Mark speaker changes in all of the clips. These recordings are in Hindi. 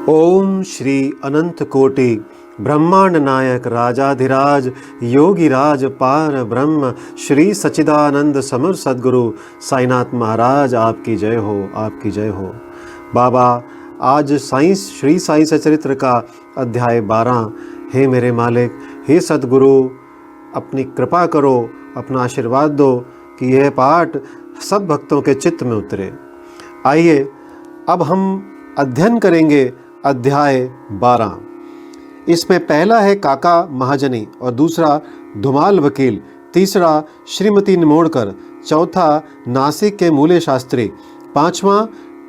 Speaker 1: ओम श्री अनंत कोटि ब्रह्मांड नायक राजाधिराज योगिराज पार ब्रह्म श्री सच्चिदानंद समर सद्गुरु साईनाथ महाराज आपकी जय हो, आपकी जय हो। बाबा, आज श्री साई सचरित्र का अध्याय 12। हे मेरे मालिक, हे सद्गुरु, अपनी कृपा करो, अपना आशीर्वाद दो कि यह पाठ सब भक्तों के चित्त में उतरे। आइए अब हम अध्ययन करेंगे अध्याय 12। इसमें पहला है काका महाजनी और दूसरा धुमाल वकील, तीसरा श्रीमती निमोड़कर, चौथा नासिक के मूले शास्त्री, पांचवा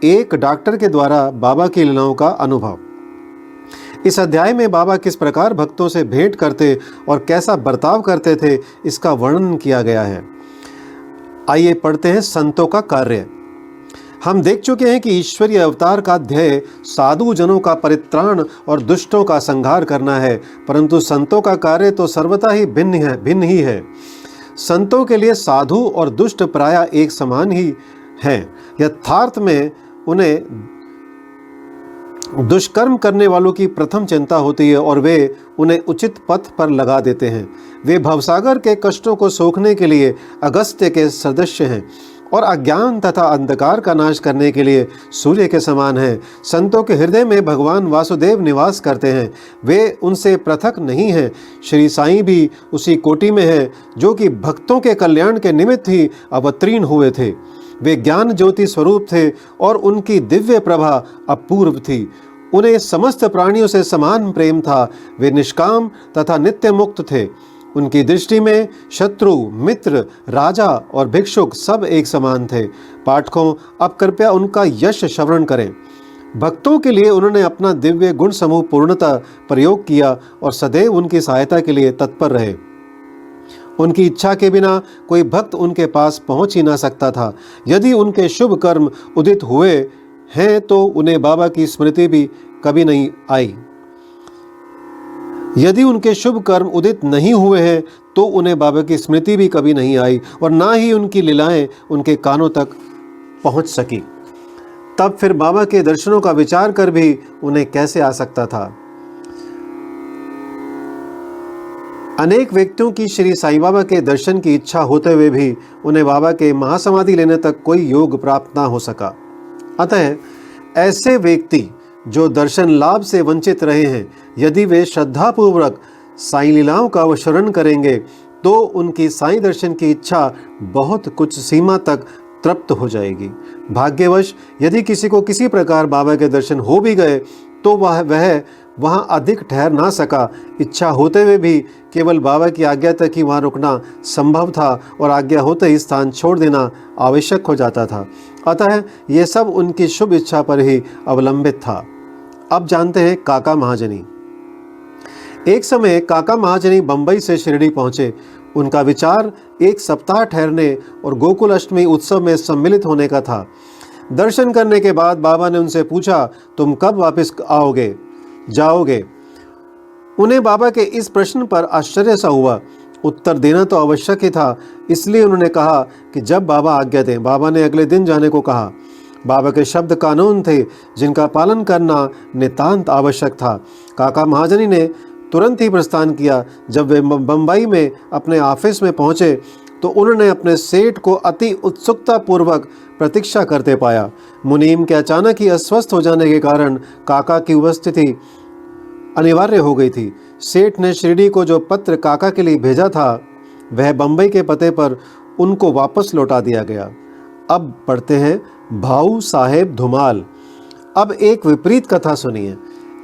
Speaker 1: एक डॉक्टर के द्वारा बाबा की लीलाओं का अनुभव। इस अध्याय में बाबा किस प्रकार भक्तों से भेंट करते और कैसा बर्ताव करते थे, इसका वर्णन किया गया है। आइए पढ़ते हैं संतों का कार्य। हम देख चुके हैं कि ईश्वरीय अवतार का ध्येय साधु जनों का परित्राण और दुष्टों का संहार करना है, परंतु संतों का कार्य तो सर्वथा ही भिन्न ही है। संतों के लिए साधु और दुष्ट प्रायः एक समान ही हैं। यथार्थ में उन्हें दुष्कर्म करने वालों की प्रथम चिंता होती है और वे उन्हें उचित पथ पर लगा देते हैं। वे भवसागर के कष्टों को सोखने के लिए अगस्त्य के सदस्य हैं और अज्ञान तथा अंधकार का नाश करने के लिए सूर्य के समान हैं। संतों के हृदय में भगवान वासुदेव निवास करते हैं, वे उनसे पृथक नहीं हैं। श्री साईं भी उसी कोटि में हैं जो कि भक्तों के कल्याण के निमित्त ही अवतीर्ण हुए थे। वे ज्ञान ज्योति स्वरूप थे और उनकी दिव्य प्रभा अपूर्व थी। उन्हें समस्त प्राणियों से समान प्रेम था। वे निष्काम तथा नित्य मुक्त थे। उनकी दृष्टि में शत्रु, मित्र, राजा और भिक्षुक सब एक समान थे। पाठकों, अब कृपया उनका यश श्रवण करें। भक्तों के लिए उन्होंने अपना दिव्य गुण समूह पूर्णतः प्रयोग किया और सदैव उनकी सहायता के लिए तत्पर रहे। उनकी इच्छा के बिना कोई भक्त उनके पास पहुंच ही ना सकता था। यदि उनके शुभ कर्म उदित हुए हैं तो उन्हें बाबा की स्मृति भी कभी नहीं आई। यदि उनके शुभ कर्म उदित नहीं हुए हैं तो उन्हें बाबा की स्मृति भी कभी नहीं आई और ना ही उनकी लीलाएं उनके कानों तक पहुंच सकी। तब फिर बाबा के दर्शनों का विचार कर भी उन्हें कैसे आ सकता था। अनेक व्यक्तियों की श्री साईं बाबा के दर्शन की इच्छा होते हुए भी उन्हें बाबा के महासमाधि लेने तक कोई योग प्राप्त ना हो सका। अतः ऐसे व्यक्ति जो दर्शन लाभ से वंचित रहे हैं, यदि वे श्रद्धापूर्वक साईं लीलाओं का अवशरण करेंगे तो उनकी साईं दर्शन की इच्छा बहुत कुछ सीमा तक तृप्त हो जाएगी। भाग्यवश यदि किसी को किसी प्रकार बाबा के दर्शन हो भी गए तो वह वहाँ अधिक ठहर ना सका। इच्छा होते हुए भी केवल बाबा की आज्ञा तक ही वहाँ रुकना संभव था और आज्ञा होते ही स्थान छोड़ देना आवश्यक हो जाता था। अतः ये सब उनकी शुभ इच्छा पर ही अवलंबित था। अब जानते हैं काका महाजनी। एक समय काका महाजनी बंबई से शिरडी पहुंचे। उनका विचार एक सप्ताह ठहरने और गोकुल अष्टमी उत्सव में सम्मिलित होने का था। दर्शन करने के बाद बाबा ने उनसे पूछा, तुम कब वापस जाओगे? उन्हें बाबा के इस प्रश्न पर आश्चर्य सा हुआ। उत्तर देना तो आवश्यक ही था, इसलिए उन्होंने कहा कि जब बाबा आज्ञा दें। बाबा ने अगले दिन जाने को कहा। बाबा के शब्द कानून थे जिनका पालन करना नितांत आवश्यक था। काका महाजनी ने तुरंत ही प्रस्थान किया। जब वे बंबई में अपने ऑफिस में पहुंचे तो उन्होंने अपने सेठ को अति उत्सुकता पूर्वक प्रतीक्षा करते पाया। मुनीम के अचानक ही अस्वस्थ हो जाने के कारण काका की उपस्थिति अनिवार्य हो गई थी। सेठ ने शिरडी को जो पत्र काका के लिए भेजा था वह बंबई के पते पर उनको वापस लौटा दिया गया। अब पढ़ते हैं भाऊ साहेब धुमाल। अब एक विपरीत कथा सुनिए।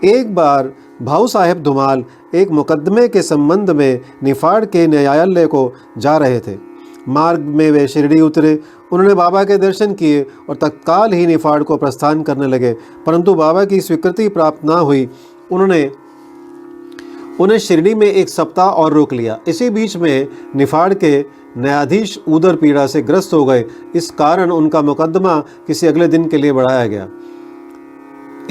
Speaker 1: एक बार भाऊ साहेब धुमाल एक मुकदमे के संबंध में निफाड़ के न्यायालय को जा रहे थे। मार्ग में वे शिरडी उतरे। उन्होंने बाबा के दर्शन किए और तत्काल ही निफाड़ को प्रस्थान करने लगे, परंतु बाबा की स्वीकृति प्राप्त ना हुई। उन्हें शिरडी में एक सप्ताह और रोक लिया। इसी बीच में निफाड़ के न्यायाधीश उदर पीड़ा से ग्रस्त हो गए। इस कारण उनका मुकदमा किसी अगले दिन के लिए बढ़ाया गया।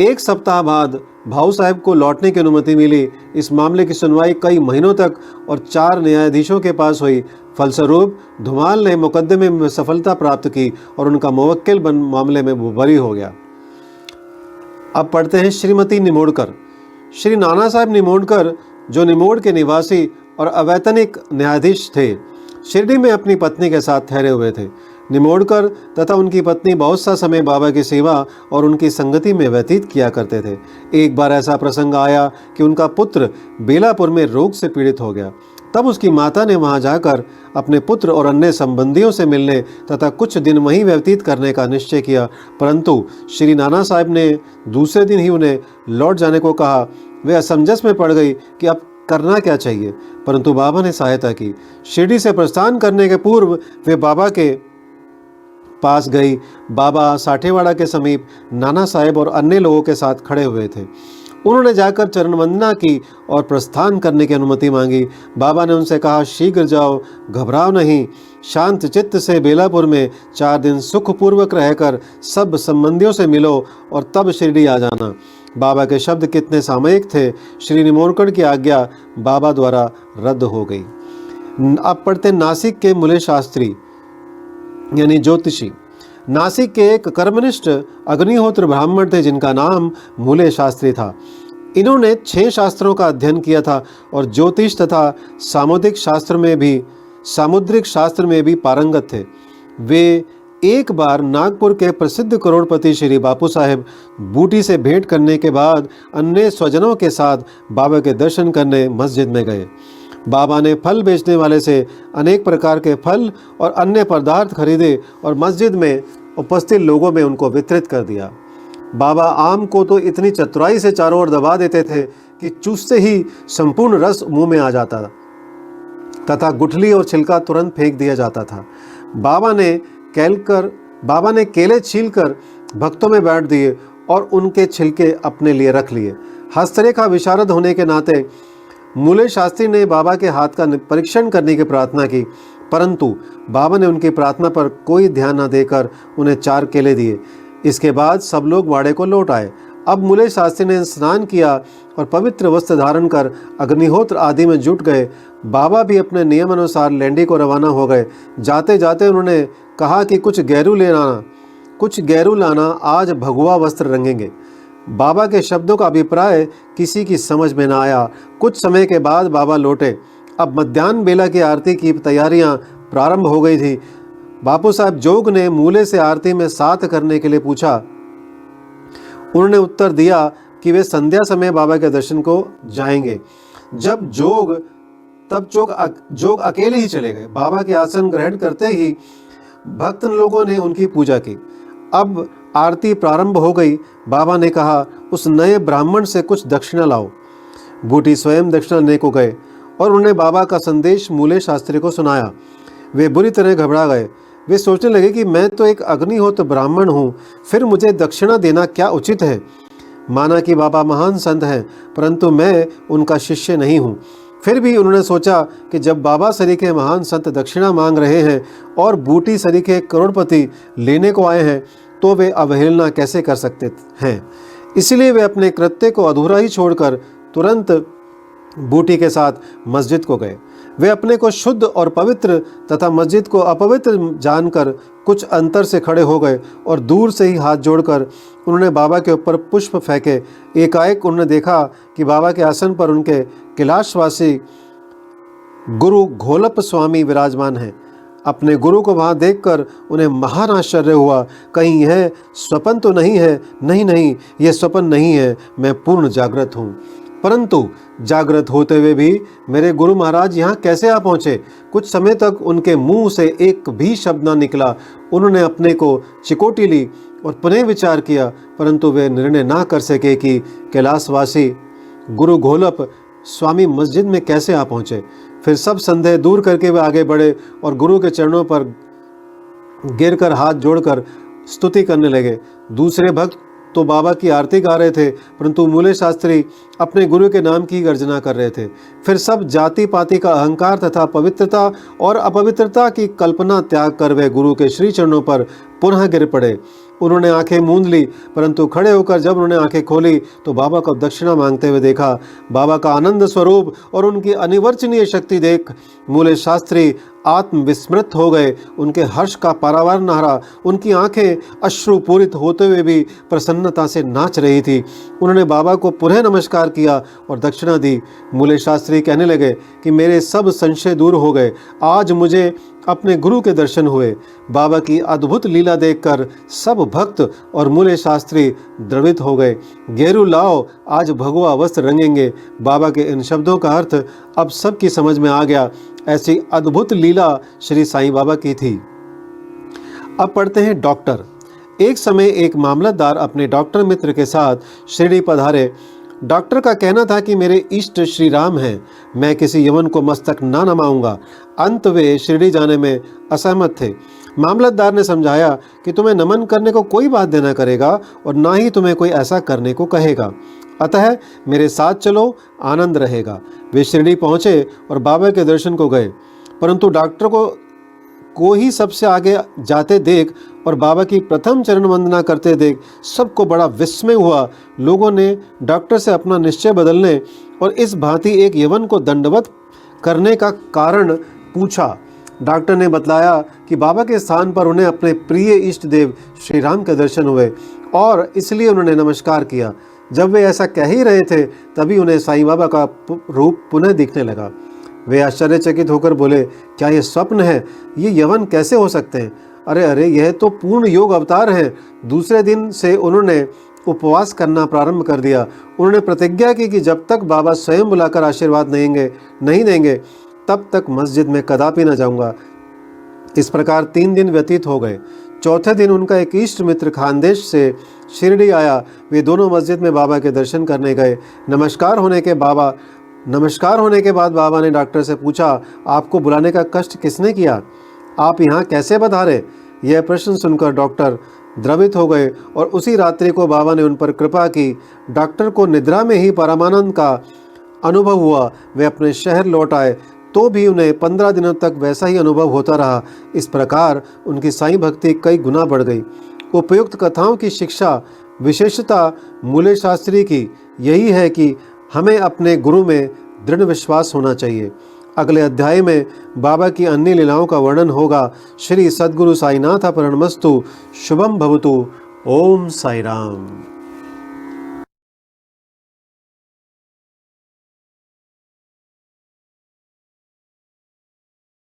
Speaker 1: एक सप्ताह बाद भाऊ साहब को लौटने की अनुमति मिली। इस मामले की सुनवाई कई महीनों तक और 4 न्यायाधीशों के पास हुई। फलस्वरूप धुमाल ने मुकदमे में सफलता प्राप्त की और उनका मुवक्किल मामले में बरी हो गया। अब पढ़ते हैं श्रीमती निमोड़कर। श्री नाना साहब निमोड़कर, जो निमोड़ के निवासी और अवैतनिक न्यायाधीश थे, शिरडी में अपनी पत्नी के साथ ठहरे हुए थे। निमोड़कर तथा उनकी पत्नी बहुत सा समय बाबा की सेवा और उनकी संगति में व्यतीत किया करते थे। एक बार ऐसा प्रसंग आया कि उनका पुत्र बेलापुर में रोग से पीड़ित हो गया। तब उसकी माता ने वहां जाकर अपने पुत्र और अन्य संबंधियों से मिलने तथा कुछ दिन वहीं व्यतीत करने का निश्चय किया, परंतु श्री नाना साहब ने दूसरे दिन ही उन्हें लौट जाने को कहा। वे असमंजस में पड़ गई कि अब करना क्या चाहिए, परंतु बाबा ने सहायता की। शिरडी से प्रस्थान करने के पूर्व वे बाबा के पास गई। बाबा साठेवाड़ा के समीप नाना साहेब और अन्य लोगों के साथ खड़े हुए थे। उन्होंने जाकर चरण वंदना की और प्रस्थान करने की अनुमति मांगी। बाबा ने उनसे कहा, शीघ्र जाओ, घबराओ नहीं, शांत चित्त से बेलापुर में 4 दिन सुखपूर्वक रहकर सब संबंधियों से मिलो और तब शिरडी आ जाना। बाबा के शब्द कितने सामयिक थे। श्री निमोड़कर की आज्ञा बाबा द्वारा रद्द हो गई। अब पढ़ते नासिक के मूले शास्त्री यानी ज्योतिषी। नासिक के एक कर्मनिष्ठ अग्निहोत्र ब्राह्मण थे जिनका नाम मूले शास्त्री था। इन्होंने 6 शास्त्रों का अध्ययन किया था और ज्योतिष तथा सामुद्रिक शास्त्र में भी पारंगत थे। वे एक बार नागपुर के प्रसिद्ध करोड़पति श्री बापू साहेब बूटी से भेंट करने के बाद अन्य स्वजनों के साथ बाबा के दर्शन करने मस्जिद में गए। बाबा ने फल बेचने वाले से अनेक प्रकार के फल और अन्य पदार्थ खरीदे और मस्जिद में उपस्थित लोगों में उनको वितरित कर दिया। बाबा आम को तो इतनी चतुराई से चारों ओर दबा देते थे कि चूसते ही संपूर्ण रस मुंह में आ जाता तथा गुठली और छिलका तुरंत फेंक दिया जाता था। बाबा ने केले छीलकर भक्तों में बांट दिए और उनके छिलके अपने लिए रख लिए। हस्तरेखा विशारद होने के नाते मूले शास्त्री ने बाबा के हाथ का परीक्षण करने की प्रार्थना की, परंतु बाबा ने उनकी प्रार्थना पर कोई ध्यान न देकर उन्हें 4 केले दिए। इसके बाद सब लोग वाड़े को लौट आए। अब मूले शास्त्री ने स्नान किया और पवित्र वस्त्र धारण कर अग्निहोत्र आदि में जुट गए। बाबा भी अपने नियम अनुसार लैंडी को रवाना हो गए। जाते जाते उन्होंने कहा कि कुछ गैरू लाना, आज भगवा वस्त्र रंगेंगे। बाबा के शब्दों का अभिप्राय किसी की समझ में न आया। कुछ समय के बाद बाबा लौटे। अब मध्याह्न बेला की आरती की तैयारियां प्रारंभ हो गई थी। बापू साहब जोग ने मूले से आरती में साथ करने के लिए पूछा। उन्होंने उत्तर दिया कि वे संध्या समय बाबा के दर्शन को जाएंगे। तब जोग अकेले ही चले गए। बाबा के आसन ग्रहण करते ही भक्त लोगों ने उनकी पूजा की। अब आरती प्रारंभ हो गई। बाबा ने कहा, उस नए ब्राह्मण से कुछ दक्षिणा लाओ। बूटी स्वयं दक्षिणा लेने को गए और उन्होंने बाबा का संदेश मूले शास्त्री को सुनाया। वे बुरी तरह घबरा गए। वे सोचने लगे कि मैं तो एक अग्निहोत्र ब्राह्मण हूँ, फिर मुझे दक्षिणा देना क्या उचित है। माना कि बाबा महान संत हैं, परंतु मैं उनका शिष्य नहीं हूँ। फिर भी उन्होंने सोचा कि जब बाबा सरीखे महान संत दक्षिणा मांग रहे हैं और बूटी सरीखे करोड़पति लेने को आए हैं, तो वे अवहेलना कैसे कर सकते हैं। इसलिए वे अपने कृत्य को अधूरा ही छोड़कर तुरंत बूटी के साथ मस्जिद को गए। वे अपने को शुद्ध और पवित्र तथा मस्जिद को अपवित्र जानकर कुछ अंतर से खड़े हो गए और दूर से ही हाथ जोड़कर उन्होंने बाबा के ऊपर पुष्प फेंके। एकाएक उन्होंने देखा कि बाबा के आसन पर उनके कैलाशवासी गुरु घोलप स्वामी विराजमान हैं। अपने गुरु को वहां देखकर उन्हें महान आश्चर्य हुआ। कहीं यह स्वप्न तो नहीं है? नहीं, यह स्वप्न नहीं है, मैं पूर्ण जागृत हूँ। परंतु जागृत होते हुए भी मेरे गुरु महाराज यहाँ कैसे आ पहुँचे? कुछ समय तक उनके मुंह से एक भी शब्द न निकला। उन्होंने अपने को चिकोटी ली और पुनः विचार किया, परंतु वे निर्णय ना कर सके कि कैलाशवासी गुरु घोलप स्वामी मस्जिद में कैसे आ पहुँचे। फिर सब संदेह दूर करके वे आगे बढ़े और गुरु के चरणों पर गिरकर हाथ जोड़कर स्तुति करने लगे। दूसरे भक्त तो बाबा की आरती गा रहे थे, परंतु मूले शास्त्री अपने गुरु के नाम की गर्जना कर रहे थे। फिर सब जाति पाति का अहंकार तथा पवित्रता और अपवित्रता की कल्पना त्याग कर वे गुरु के श्री चरणों पर पुनः गिर पड़े। उन्होंने आंखें मूंद ली, परंतु खड़े होकर जब उन्होंने आंखें खोली तो बाबा को दक्षिणा मांगते हुए देखा। बाबा का आनंद स्वरूप और उनकी अनिवर्चनीय शक्ति देख मूले शास्त्री आत्मविस्मृत हो गए। उनके हर्ष का पारावार न रहा। उनकी आंखें अश्रुपूरित होते हुए भी प्रसन्नता से नाच रही थी। उन्होंने बाबा को पुनः नमस्कार किया और दक्षिणा दी। मूले शास्त्री कहने लगे कि मेरे सब संशय दूर हो गए। आज मुझे अपने गुरु के दर्शन हुए। बाबा की अद्भुत लीला देखकर सब भक्त और मूले शास्त्री द्रवित हो गए। गेरू लाओ, आज भगवा वस्त्र रंगेंगे। बाबा के इन शब्दों का अर्थ अब सबकी समझ में आ गया। ऐसी अद्भुत लीला श्री साईं बाबा की थी। अब पढ़ते हैं डॉक्टर। एक समय एक मामलतदार अपने डॉक्टर मित्र के साथ शिरडी पधारे। डॉक्टर का कहना था कि मेरे इष्ट श्री राम हैं, मैं किसी यवन को मस्तक ना नमाऊंगा। अंत वे शिरडी जाने में असहमत थे। मामलतदार ने समझाया कि तुम्हें नमन करने को कोई बाध्य न करेगा और ना ही तुम्हें कोई ऐसा करने को कहेगा, अतः मेरे साथ चलो, आनंद रहेगा। वे शिरडी पहुंचे और बाबा के दर्शन को गए, परंतु डॉक्टर को ही सबसे आगे जाते देख और बाबा की प्रथम चरण वंदना करते देख सबको बड़ा विस्मय हुआ। लोगों ने डॉक्टर से अपना निश्चय बदलने और इस भांति एक यवन को दंडवत करने का कारण पूछा। डॉक्टर ने बतलाया कि बाबा के स्थान पर उन्हें अपने प्रिय इष्ट देव श्री राम के दर्शन हुए और इसलिए उन्होंने नमस्कार किया। जब वे ऐसा कह ही रहे थे तभी उन्हें साईं बाबा का रूप पुनः दिखने लगा। वे आश्चर्यचकित होकर बोले, क्या ये स्वप्न है? ये यवन कैसे हो सकते हैं? अरे यह तो पूर्ण योग अवतार हैं। दूसरे दिन से उन्होंने उपवास करना प्रारंभ कर दिया। उन्होंने प्रतिज्ञा की कि जब तक बाबा स्वयं बुलाकर आशीर्वाद नहीं देंगे तब तक मस्जिद में कदापि न जाऊंगा। इस प्रकार 3 दिन व्यतीत हो गए। चौथे दिन उनका एक इष्ट मित्र खानदेश से शिरडी आया। वे दोनों मस्जिद में बाबा के दर्शन करने गए। नमस्कार होने के बाद बाबा ने डॉक्टर से पूछा, आपको बुलाने का कष्ट किसने किया? आप यहाँ कैसे पधारे? यह प्रश्न सुनकर डॉक्टर द्रवित हो गए और उसी रात्रि को बाबा ने उन पर कृपा की। डॉक्टर को निद्रा में ही परमानंद का अनुभव हुआ। वे अपने शहर लौट आए तो भी उन्हें 15 दिनों तक वैसा ही अनुभव होता रहा। इस प्रकार उनकी साईं भक्ति कई गुना बढ़ गई। उपयुक्त कथाओं की शिक्षा विशेषता मूले शास्त्री की यही है कि हमें अपने गुरु में दृढ़ विश्वास होना चाहिए। अगले अध्याय में बाबा की अन्य लीलाओं का वर्णन होगा। श्री सद्गुरु साईनाथ प्रणमस्तु। शुभम भवतु। ओम साई राम।